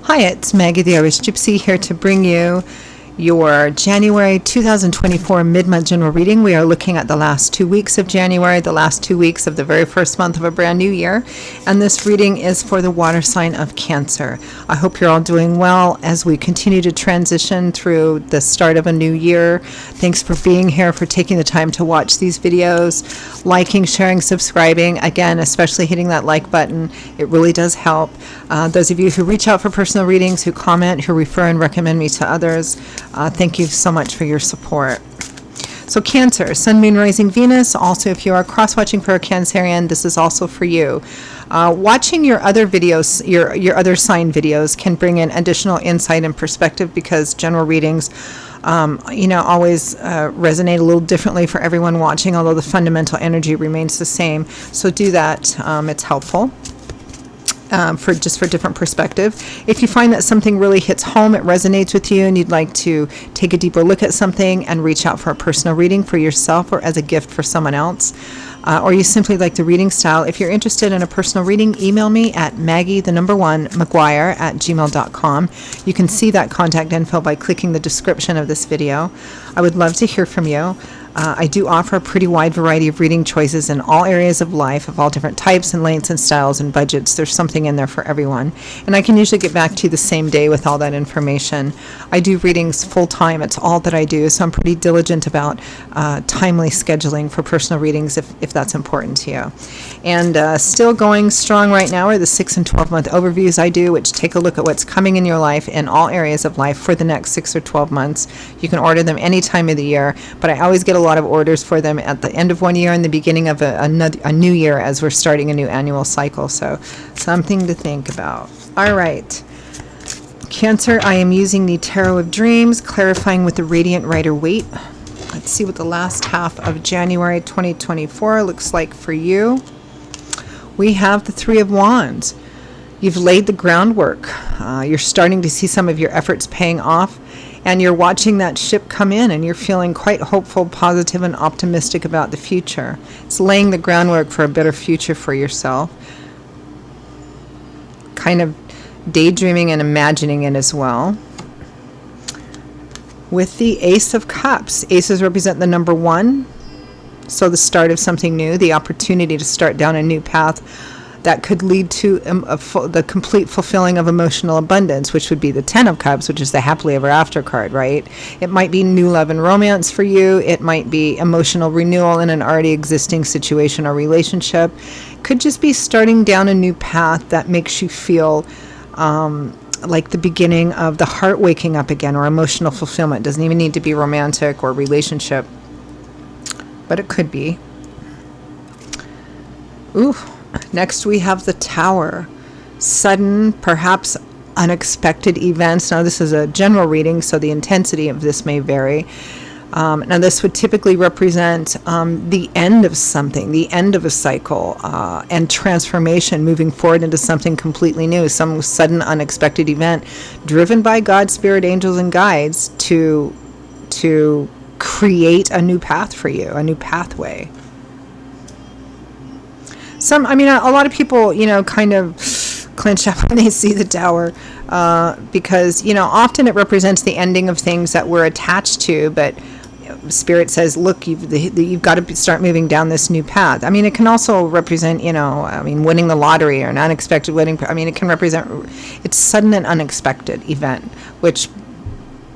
Hi, it's Maggie the Irish Gypsy here to bring you your January 2024 mid-month general reading. We are looking at the last 2 weeks of January, the last 2 weeks of the very first month of a brand new year, and this reading is for the water sign of Cancer. I hope you're all doing well as we continue to transition through the start of a new year. Thanks for being here, for taking the time to watch these videos, liking, sharing, subscribing. Again, especially hitting that like button. It really does help. Those of you who reach out for personal readings, who comment, who refer and recommend me to others, thank you so much for your support. So Cancer, Sun, Moon, Rising, Venus. Also, if you are cross-watching for a Cancerian, this is also for you. Watching your other videos, your other sign videos, can bring in additional insight and perspective, because general readings, always resonate a little differently for everyone watching, although the fundamental energy remains the same. So do that. It's helpful. For different perspective. If you find that something really hits home, it resonates with you, and you'd like to take a deeper look at something and reach out for a personal reading for yourself or as a gift for someone else, or you simply like the reading style, if you're interested in a personal reading, email me at maggie1mcguire@gmail.com. You can see that contact info by clicking the description of this video. I would love to hear from you. I do offer a pretty wide variety of reading choices in all areas of life, of all different types and lengths and styles and budgets. There's something in there for everyone. And I can usually get back to you the same day with all that information. I do readings full time. It's all that I do. So I'm pretty diligent about timely scheduling for personal readings if that's important to you. And still going strong right now are the 6 and 12 month overviews I do, which take a look at what's coming in your life in all areas of life for the next 6 or 12 months. You can order them any time of the year, but I always get a lot of orders for them at the end of one year and the beginning of a new year, as we're starting a new annual cycle. So something to think about. All right. Cancer, I am using the Tarot of Dreams, clarifying with the Radiant Rider-Waite. Let's see what the last half of January 2024 looks like for you. We have the Three of Wands. You've laid the groundwork. You're starting to see some of your efforts paying off. And you're watching that ship come in, and you're feeling quite hopeful, positive, and optimistic about the future. It's laying the groundwork for a better future for yourself. Kind of daydreaming and imagining it as well. With the Ace of Cups, aces represent the number 1. So the start of something new, the opportunity to start down a new path that could lead to the complete fulfilling of emotional abundance, which would be the 10 of Cups, which is the happily ever after card, right? It might be new love and romance for you. It might be emotional renewal in an already existing situation or relationship. Could just be starting down a new path that makes you feel like the beginning of the heart waking up again, or emotional fulfillment. It doesn't even need to be romantic or relationship, but it could be. Ooh. Next, we have the Tower. Sudden, perhaps unexpected events. Now, this is a general reading, so the intensity of this may vary. Now, this would typically represent the end of something, the end of a cycle, and transformation, moving forward into something completely new, some sudden, unexpected event driven by God, Spirit, angels, and guides to create a new path for you, a new pathway. A lot of people, kind of clench up when they see the Tower, because, often it represents the ending of things that we're attached to, but Spirit says, look, you've got to start moving down this new path. It can also represent, winning the lottery or an unexpected wedding. It can represent, it's sudden and unexpected event, which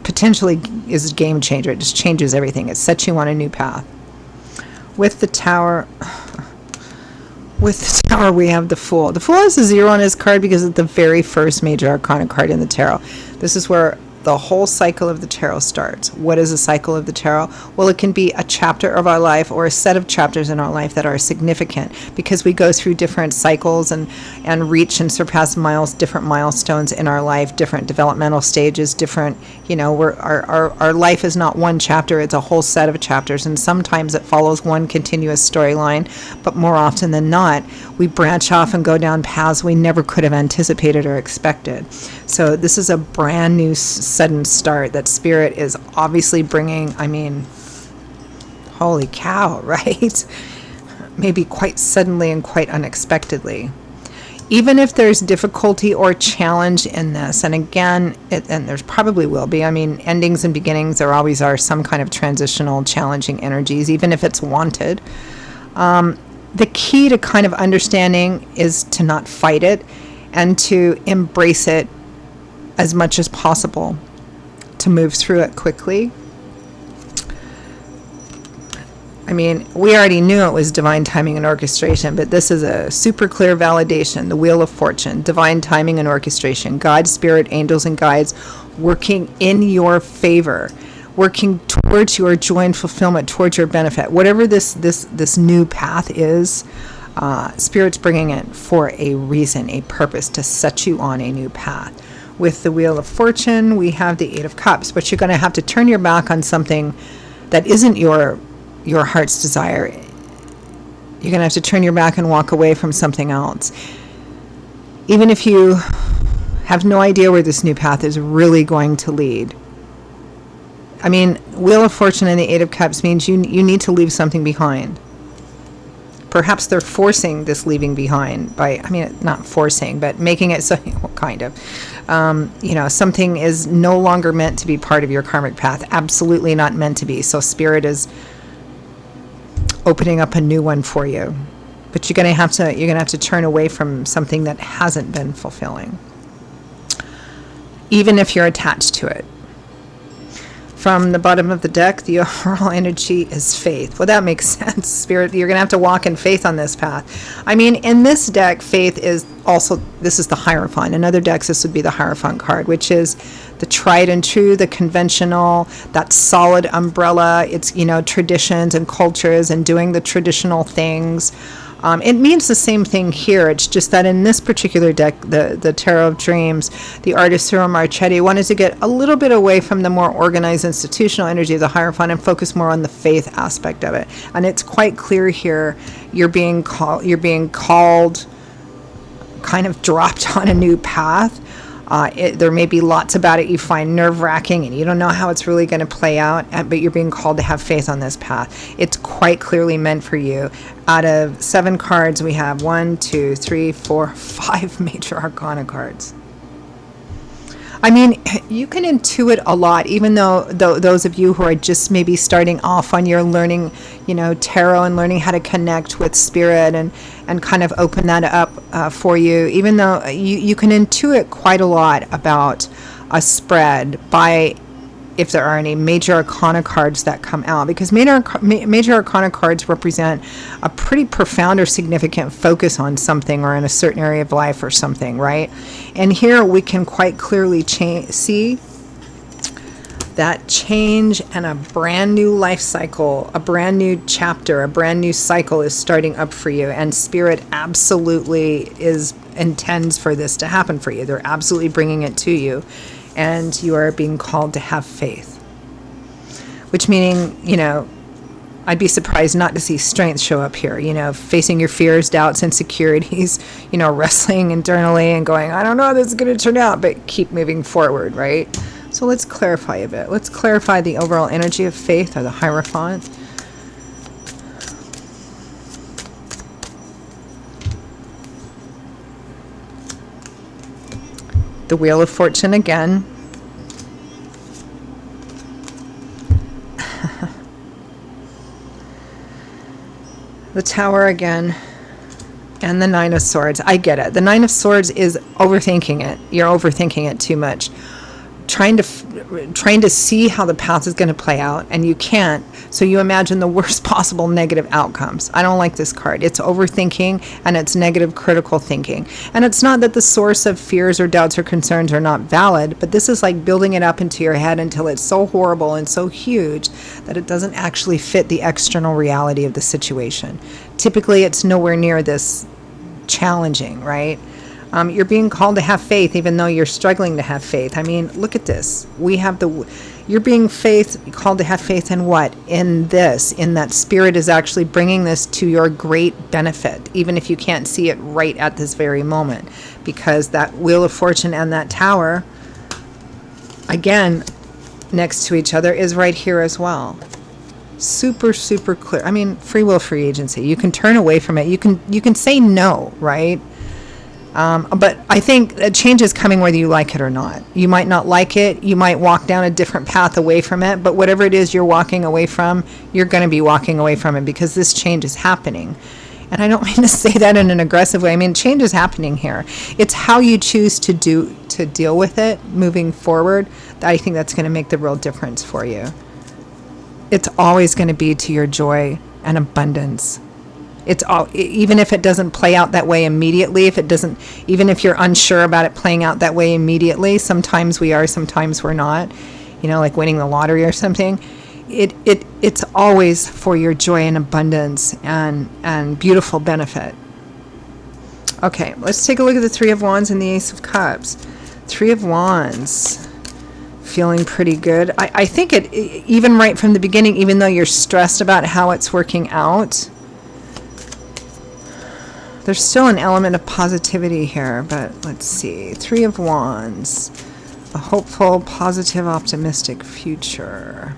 potentially is a game changer. It just changes everything. It sets you on a new path. With the Tower... With the Tower, we have the Fool. The Fool has a 0 on his card because it's the very first major arcana card in the tarot. This is where the whole cycle of the tarot starts. What is a cycle of the tarot? Well, it can be a chapter of our life or a set of chapters in our life that are significant, because we go through different cycles and reach and surpass different milestones in our life, different developmental stages, different, our life is not one chapter, it's a whole set of chapters, and sometimes it follows one continuous storyline, but more often than not, we branch off and go down paths we never could have anticipated or expected. So this is a brand new sudden start that Spirit is obviously bringing. Holy cow, right? Maybe quite suddenly and quite unexpectedly. Even if there's difficulty or challenge in this, and again, and there's probably will be, I mean, endings and beginnings, there always are some kind of transitional, challenging energies, even if it's wanted. The key to kind of understanding is to not fight it and to embrace it as much as possible, to move through it quickly. I mean, we already knew it was divine timing and orchestration, but this is a super clear validation. The Wheel of Fortune, divine timing and orchestration, God, spirit, angels, and guides working in your favor, working towards your joy and fulfillment, towards your benefit. Whatever this new path is, Spirit's bringing it for a reason, a purpose, to set you on a new path. With the Wheel of Fortune, we have the Eight of Cups, but you're going to have to turn your back on something that isn't your heart's desire. You're going to have to turn your back and walk away from something else. Even if you have no idea where this new path is really going to lead. I mean, Wheel of Fortune and the Eight of Cups means you need to leave something behind. Perhaps they're forcing this leaving behind by, I mean, not forcing, but making it so, kind of. Something is no longer meant to be part of your karmic path. Absolutely not meant to be. So Spirit is opening up a new one for you. But you're gonna have to turn away from something that hasn't been fulfilling, even if you're attached to it. From the bottom of the deck, the overall energy is faith. Well, that makes sense. Spirit, you're going to have to walk in faith on this path. I mean, in this deck, faith is also, this is the Hierophant. In other decks, this would be the Hierophant card, which is the tried and true, the conventional, that solid umbrella. It's, traditions and cultures and doing the traditional things. It means the same thing here. It's just that in this particular deck, the Tarot of Dreams, the artist Cyril Marchetti wanted to get a little bit away from the more organized institutional energy of the Hierophant and focus more on the faith aspect of it. And it's quite clear here, you're being called, kind of dropped on a new path. There may be lots about it you find nerve-wracking and you don't know how it's really going to play out, but you're being called to have faith on this path. It's quite clearly meant for you. Out of 7 cards, we have 1, 2, 3, 4, 5 major arcana cards. I mean, you can intuit a lot, even though those of you who are just maybe starting off on your learning, tarot and learning how to connect with spirit and kind of open that up for you, even though you can intuit quite a lot about a spread by if there are any major arcana cards that come out, because major arcana cards represent a pretty profound or significant focus on something or in a certain area of life or something, right? And here we can quite clearly see that change and a brand new life cycle, a brand new chapter, a brand new cycle is starting up for you, and Spirit absolutely intends for this to happen for you. They're absolutely bringing it to you. And you are being called to have faith, which meaning, I'd be surprised not to see strength show up here, facing your fears, doubts, insecurities, wrestling internally and going, I don't know how this is going to turn out, but keep moving forward, right? So let's clarify a bit. Let's clarify the overall energy of faith, or the Hierophant. The Wheel of Fortune again. The Tower again. And the Nine of Swords. I get it. The Nine of Swords is overthinking it. You're overthinking it too much. Trying to see how the path is going to play out, and you can't, so you imagine the worst possible negative outcomes. I don't like this card. It's overthinking, and it's negative critical thinking. And it's not that the source of fears or doubts or concerns are not valid, but this is like building it up into your head until it's so horrible and so huge that it doesn't actually fit the external reality of the situation. Typically, it's nowhere near this challenging, right? You're being called to have faith, even though you're struggling to have faith. I mean, look at this. You're being called to have faith in what? In this, in that Spirit is actually bringing this to your great benefit, even if you can't see it right at this very moment, because that Wheel of Fortune and that Tower, again, next to each other, is right here as well. Super, super clear. I mean, free will, free agency. You can turn away from it. You can say no, right? But I think a change is coming whether you like it or not. You might not like it. You might walk down a different path away from it. But whatever it is you're walking away from, you're going to be walking away from it because this change is happening. And I don't mean to say that in an aggressive way. I mean, change is happening here. It's how you choose to deal with it moving forward that I think that's going to make the real difference for you. It's always going to be to your joy and abundance. It's all, even if it doesn't play out that way immediately, even if you're unsure about it playing out that way immediately, sometimes we are, sometimes we're not, like winning the lottery or something. It's always for your joy and abundance and beautiful benefit. Okay, let's take a look at the Three of Wands and the Ace of Cups. Three of Wands, feeling pretty good. I think even right from the beginning, even though you're stressed about how it's working out, there's still an element of positivity here, but let's see. Three of Wands, a hopeful, positive, optimistic future.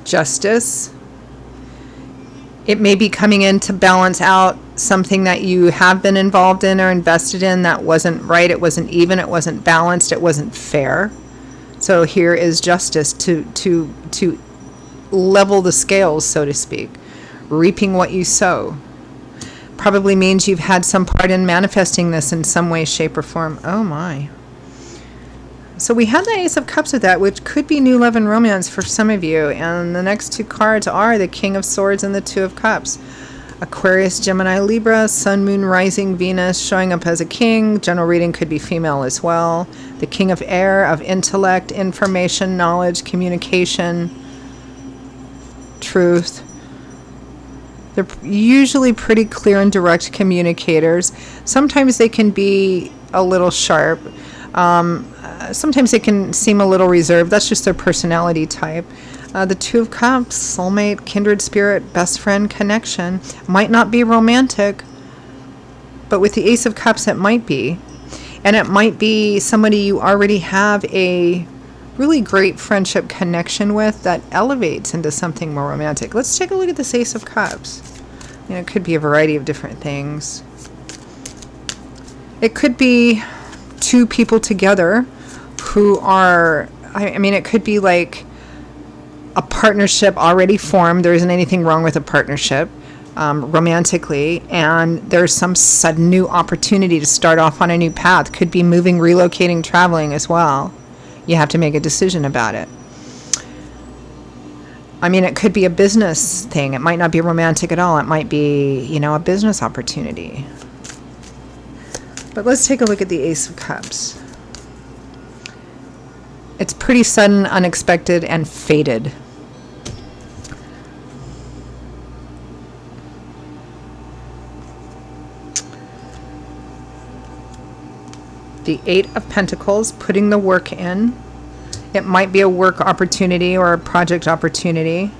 Justice. It may be coming in to balance out something that you have been involved in or invested in that wasn't right, it wasn't even, it wasn't balanced, it wasn't fair. So here is justice to level the scales, so to speak. Reaping what you sow. Probably means you've had some part in manifesting this in some way, shape, or form. Oh my. So we had the Ace of Cups with that, which could be new love and romance for some of you. And the next two cards are the King of Swords and the Two of Cups. Aquarius, Gemini, Libra, Sun, Moon, Rising, Venus, showing up as a king. General reading could be female as well. The King of Air, of intellect, information, knowledge, communication, truth. They're usually pretty clear and direct communicators. Sometimes they can be a little sharp. Sometimes they can seem a little reserved. That's just their personality type. The Two of Cups, soulmate, kindred spirit, best friend connection. Might not be romantic, but with the Ace of Cups it might be. And it might be somebody you already have a really great friendship connection with that elevates into something more romantic. Let's take a look at this Ace of Cups. It could be a variety of different things. It could be two people together who are, I mean, it could be like a partnership already formed. There isn't anything wrong with a partnership romantically, and there's some sudden new opportunity to start off on a new path. Could be moving, relocating, traveling as well. You have to make a decision about it. I mean, it could be a business thing. It might not be romantic at all. It might be, a business opportunity. But let's take a look at the Ace of Cups. It's pretty sudden, unexpected, and fated. The Eight of Pentacles, putting the work in. It might be a work opportunity or a project opportunity.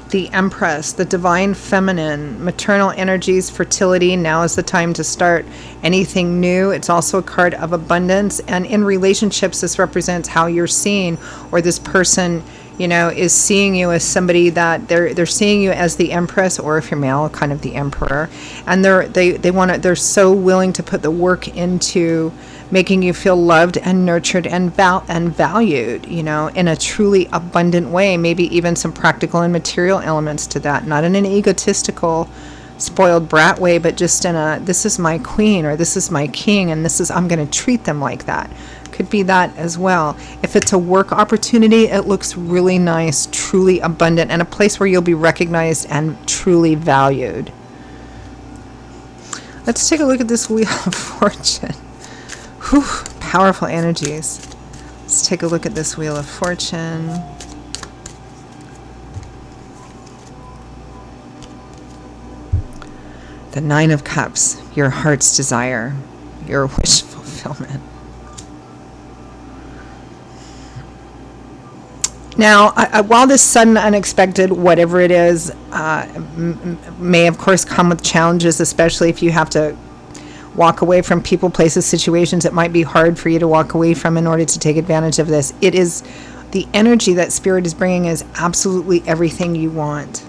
The Empress, the divine feminine, maternal energies, fertility. Now is the time to start anything new. It's also a card of abundance. And in relationships, this represents how you're seen, or this person, is seeing you as somebody that they're seeing you as the Empress, or if you're male, kind of the Emperor. And they're so willing to put the work into making you feel loved and nurtured and valued, in a truly abundant way. Maybe even some practical and material elements to that, not in an egotistical, spoiled brat way, but just in a, this is my queen, or this is my king, and I'm going to treat them like that. Could be that as well. If it's a work opportunity, it looks really nice, truly abundant, and a place where you'll be recognized and truly valued. Let's take a look at this Wheel of Fortune. Whew, powerful energies. Let's take a look at this Wheel of Fortune. The Nine of Cups, your heart's desire, your wish fulfillment. Now, while this sudden, unexpected, whatever it is, may of course come with challenges, especially if you have to walk away from people, places, situations. It might be hard for you to walk away from in order to take advantage of this. It is the energy that Spirit is bringing is absolutely everything you want.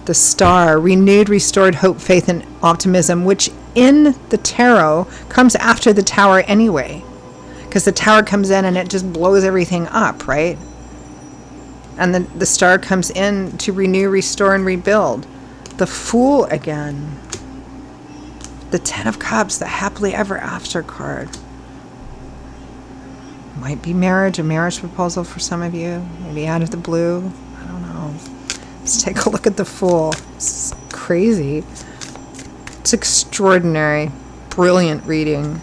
The Star, renewed, restored hope, faith, and optimism, which in the tarot comes after the Tower anyway. Because the Tower comes in and it just blows everything up, right? And then the Star comes in to renew, restore, and rebuild. The Fool again. The Ten of Cups, the happily ever after card. Might be marriage, a marriage proposal for some of you. Maybe out of the blue. I don't know. Let's take a look at the Fool. It's crazy. It's extraordinary. Brilliant reading.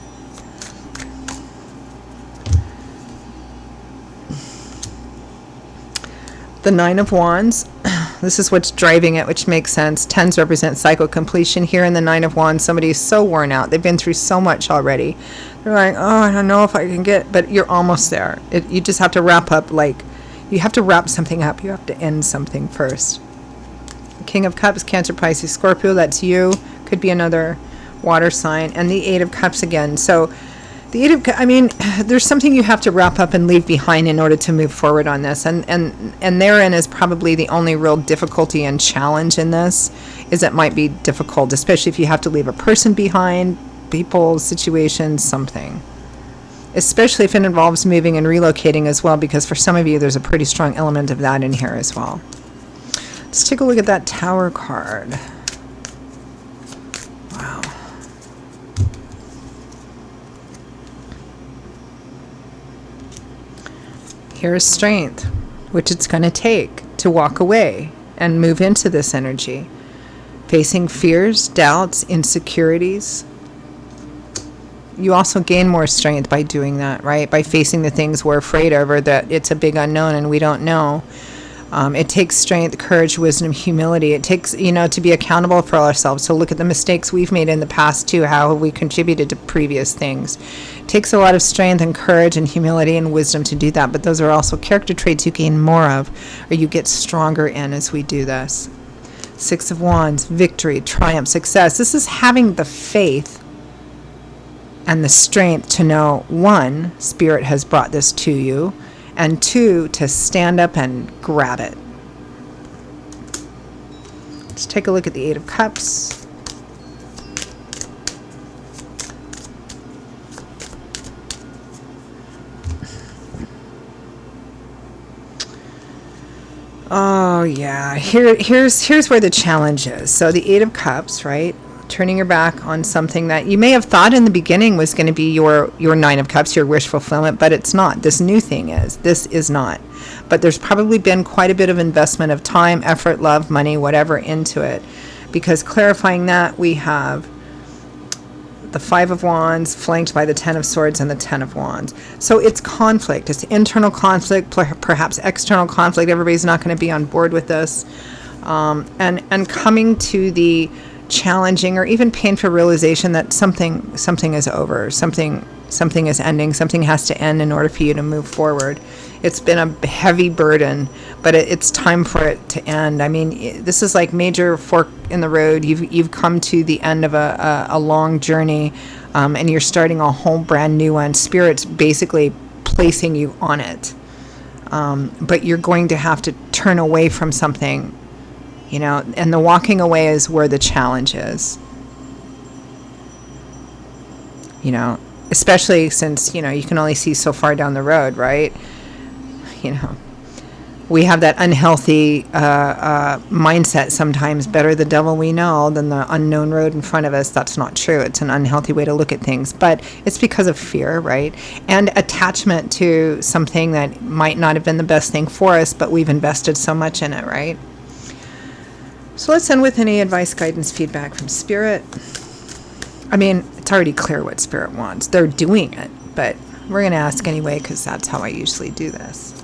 The Nine of Wands. This is what's driving it, which makes sense. Tens represent cycle completion. Here in the Nine of Wands, somebody is so worn out. They've been through so much already. They're like, oh, I don't know if I can get, but you're almost there. You just have to wrap up, you have to wrap something up. You have to end something first. King of Cups, Cancer, Pisces, Scorpio, that's you. Could be another water sign. And the Eight of Cups again. So the Eight of, there's something you have to wrap up and leave behind in order to move forward on this. And therein is probably the only real difficulty and challenge in this, is it might be difficult, especially if you have to leave a person behind, people, situations, something. Especially if it involves moving and relocating as well, because for some of you, there's a pretty strong element of that in here as well. Let's take a look at that Tower card. Wow. Here's strength, which it's going to take to walk away and move into this energy. Facing fears, doubts, insecurities. You also gain more strength by doing that, right? By facing the things we're afraid of, or that it's a big unknown and we don't know. It takes strength, courage, wisdom, humility. It takes, to be accountable for ourselves, to look at the mistakes we've made in the past too. How have we contributed to previous things? It takes a lot of strength and courage and humility and wisdom to do that. But those are also character traits you gain more of, or you get stronger in as we do this. Six of Wands, victory, triumph, success. This is having the faith and the strength to know, one, Spirit has brought this to you, and two, to stand up and grab it. Let's take a look at the Eight of Cups. Oh yeah, here's where the challenge is. So the Eight of Cups, right? Turning your back on something that you may have thought in the beginning was going to be your Nine of Cups, your wish fulfillment, but it's not. This new thing is. This is not. But there's probably been quite a bit of investment of time, effort, love, money, whatever into it. Because clarifying that, we have the Five of Wands flanked by the Ten of Swords and the Ten of Wands. So it's conflict. It's internal conflict, perhaps external conflict. Everybody's not going to be on board with this. And coming to the challenging or even painful realization that something is over, something is ending, something has to end in order for you to move forward. It's been a heavy burden, but it's time for it to end. This is like major fork in the road. You've come to the end of a long journey, and you're starting a whole brand new one. Spirit's basically placing you on it, but you're going to have to turn away from something. And the walking away is where the challenge is. Especially since, you can only see so far down the road, right? We have that unhealthy mindset sometimes. Better the devil we know than the unknown road in front of us. That's not true. It's an unhealthy way to look at things. But it's because of fear, right? And attachment to something that might not have been the best thing for us, but we've invested so much in it, right? So let's end with any advice, guidance, feedback from Spirit. It's already clear what Spirit wants. They're doing it, but we're going to ask anyway because that's how I usually do this.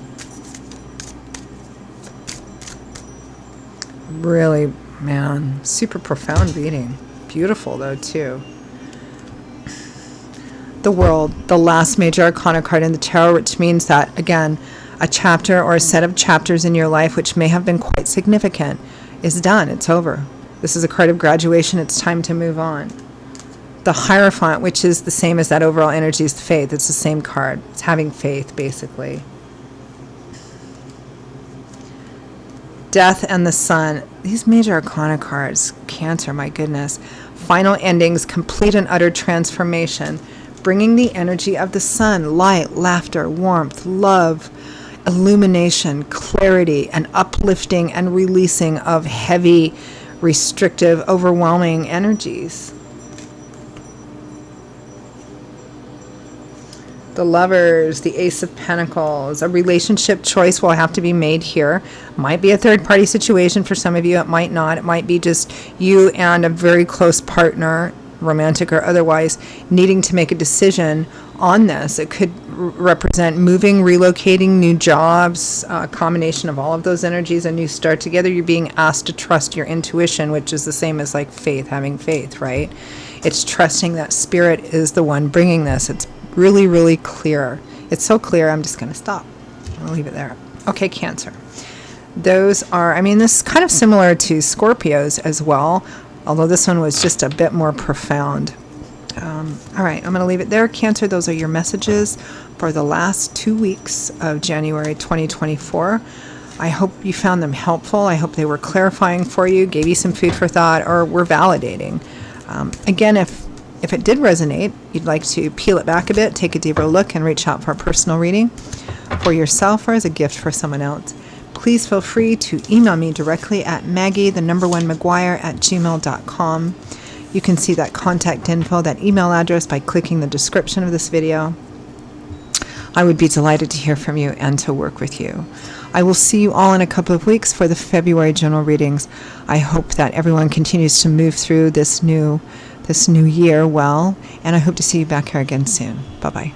Really, man, super profound reading. Beautiful, though, too. The World, the last major arcana card in the tarot, which means that, again, a chapter or a set of chapters in your life, which may have been quite significant, is done. It's over. This is a card of graduation. It's time to move on. The Hierophant, which is the same as that overall energy, is faith. It's the same card. It's having faith, basically. Death and the Sun. These major arcana cards. Cancer, my goodness. Final endings, complete and utter transformation. Bringing the energy of the sun, light, laughter, warmth, love, illumination, clarity, and uplifting and releasing of heavy, restrictive, overwhelming energies. The Lovers, the Ace of Pentacles. A relationship choice will have to be made here. Might be a third-party situation for some of you. It might not. It might be just you and a very close partner, romantic or otherwise, needing to make a decision on this. It could represent moving, relocating, new jobs, a combination of all of those energies, a new start together. You're being asked to trust your intuition, which is the same as like faith, having faith, right? It's trusting that spirit is the one bringing this. It's really, really clear. It's so clear, I'm just going to stop. I'll leave it there. Okay, Cancer. Those are, this is kind of similar to Scorpios as well, although this one was just a bit more profound. All right, I'm going to leave it there. Cancer, those are your messages for the last 2 weeks of January 2024. I hope you found them helpful. I hope they were clarifying for you, gave you some food for thought, or were validating. Again, if it did resonate, you'd like to peel it back a bit, take a deeper look, and reach out for a personal reading for yourself or as a gift for someone else, please feel free to email me directly at Maggie1Maguire@gmail.com. You can see that contact info, that email address, by clicking the description of this video. I would be delighted to hear from you and to work with you. I will see you all in a couple of weeks for the February general readings. I hope that everyone continues to move through this new year well, and I hope to see you back here again soon. Bye-bye.